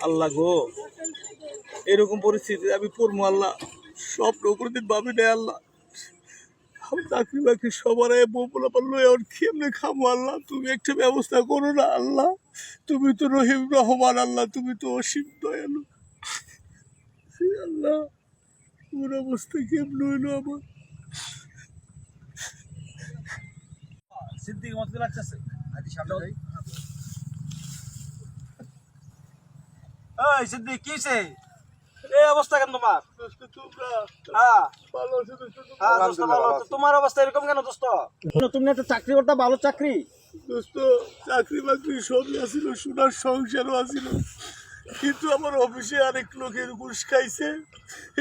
আল্লাহ গো, এরকম পরিস্থিতি আমি পড়বো আল্লাহ, স্বপ্ন কোনোদিন ভাবি নাই আল্লাহ। আমি চাকরি বাকরি সবার বলা পারলো আর কেমনে খাবো আল্লাহ, তুমি একটা ব্যবস্থা করো না আল্লাহ। তুমি তো রহিম রহমান আল্লাহ, তুমি তো অসীম দয়ালু আল্লাহ। ওর অবস্থা কেমন হইলো আমার। সিদ্দিক মতো লাগতেছে আদি সামনে যাই। এই সিদ্দিক কিছে এই অবস্থা কেন তোমার? হ্যাঁ তোমার অবস্থা এরকম কেন দোস্ত? তুমি একটা চাকরি করতে, ভালো চাকরি দোস্ত, চাকরি বাকরি সবই আসিল, সোনার সংসারও আসিল, কিন্তু আমার অফিসে আরেক লোকের ঘুষ খাইছে,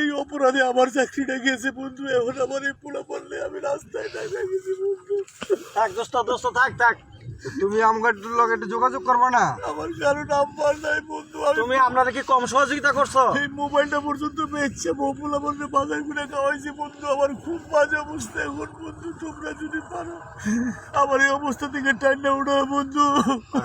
এই অপরাধে আমার চাকরিটা গেছে বন্ধু। এখন আমার এই পোলা পড়লে আমি রাস্তায় নেমে গেছি বন্ধু। থাক দোস্ত, দোস্ত থাক থাক, তুমি আমার লগে একটু যোগাযোগ করবে না? আমার কারো নাম্বার নাই বন্ধু। তুমি আপনারা কি কম সহযোগিতা করছো? এই মোবাইলটা পর্যন্ত বেচছে, পোলা পড়লে বাজার করে খাওয়াইছে বন্ধু। আমার খুব বাজে অবস্থা এখন বন্ধু, তোমরা যদি পারো আমার এই অবস্থা থেকে টাইনা উঠো বন্ধু।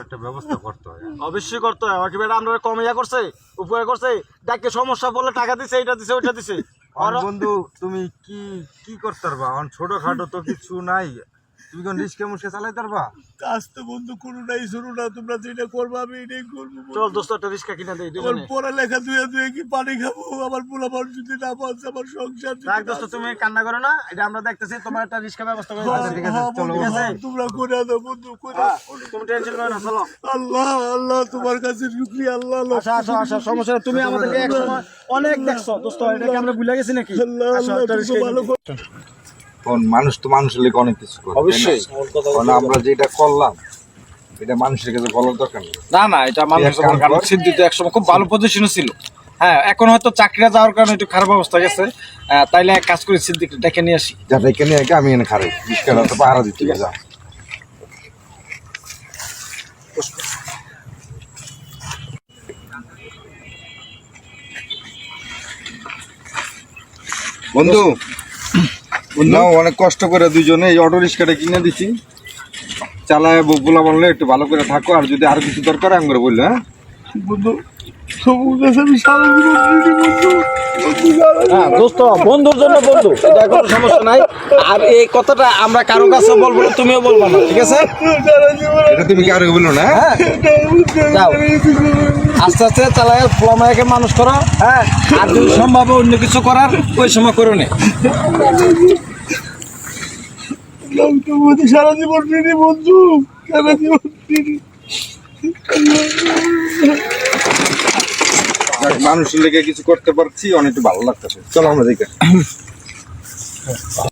একটা ব্যবস্থা করতে হয়, অবশ্যই করতে হয়। আমাকে বেটা আমরা কমিয়া করছে, উপকার করছে, ডাকে সমস্যা বললে টাকা দিছে, এটা দিছে, ওইটা দিছে। আর বন্ধু তুমি কি কি করতে পারবা? এখন ছোটখাটো তো কিছু নাই, তুমি কোন রিস্কে মুসকে চালাইতে পারবা? কাজ তো বন্ধু কোনো নাই, শুরু না, তোমরা যেটা করবো আমি এটাই করবো। চল দোস্ত একটা রিস্কা কিনা দেই আমার দুজনে। পড়ালেখা দুয়ে দুয়ে কি পানি খাবো? আমার পোলাপান যদি না পাচ্ছে, আমার সংসার যদি রাখ না দোস্ত, চলে। তুমি কান্না করো না, এটা আমরা দেখতেছি, তোমার একটা রিস্কা ব্যবস্থা করে দিতেছি। ঠিক আছে হ্যাঁ, চলো, বন্ধু, ঠিক আছে? তোমরা করে দাও বন্ধু, করে দাও। তুমি টেনশন করো না, চলো। আল্লাহ আল্লাহ, তোমার কাছে শুকরিয়া আল্লাহ। আসো আসো আসো, সমস্যা নেই, তুমি আমাদেরকে এক সময় অনেক দেখছো দোস্ত, এটাকে আমরা ভুলে গেছি নাকি? আল্লাহ আসো, আল্লাহ, একটা তুমি রিস্কা ভালো কিনে করো। কোন মানুষ তো মানুষের লেগে অনেক কিছু করে, অবশ্যই। কারণ আমরা যেটা করলাম এটা মানুষের কাছে বলার দরকার নেই। না না, এটা মানুষ কারণ সিদ্দিক তো একসময় খুব ভালো পজিশনে ছিল। হ্যাঁ, এখন হয়তো চাকরিটা যাওয়ার কারণে একটু খারাপ অবস্থা গেছে। তাইলে এক কাজ করে সিদ্দিক ডেকে নিয়ে আসি। যাতে এখানে একে আমি এনে খারাই রিস্কাটা তো পাহারা দিতে যা। বন্ধু নাও, অনেক কষ্ট করে দুইজনে এই অটো রিক্সাটা কিনে দিছি, চালায় বগুলা বললে একটু ভালো করে থাকো, আর যদি আরো কিছু দরকার আমি করে বললে। হ্যাঁ বন্ধু, তোমার কাছে আমি সারা জীবন ঋণী বন্ধু। হ্যাঁ দোস্ত, বন্ধুর জন্য বন্ধু, এটা কোনো সমস্যা নাই। আর এই কথাটা আমরা কারো কাছে বলবো না, তুমিও বলবো না, ঠিক আছে? সারা জীবন এটা তুমি কি আরো বললো না? হ্যাঁ, যাও আস্তে আস্তে চালায় ফ্লামায়াকে মানুষ করো। হ্যাঁ, আর যদি সম্ভব হয় অন্য কিছু করার, ওই সময় করো না। তোমাদের সারা জীবন ঋণী বন্ধু, সারা জীবন ঋণী। যাক, মানুষের লেগে কিছু করতে পারছি, অনেক ভালো লাগতেছে। চলো আমরা দেখে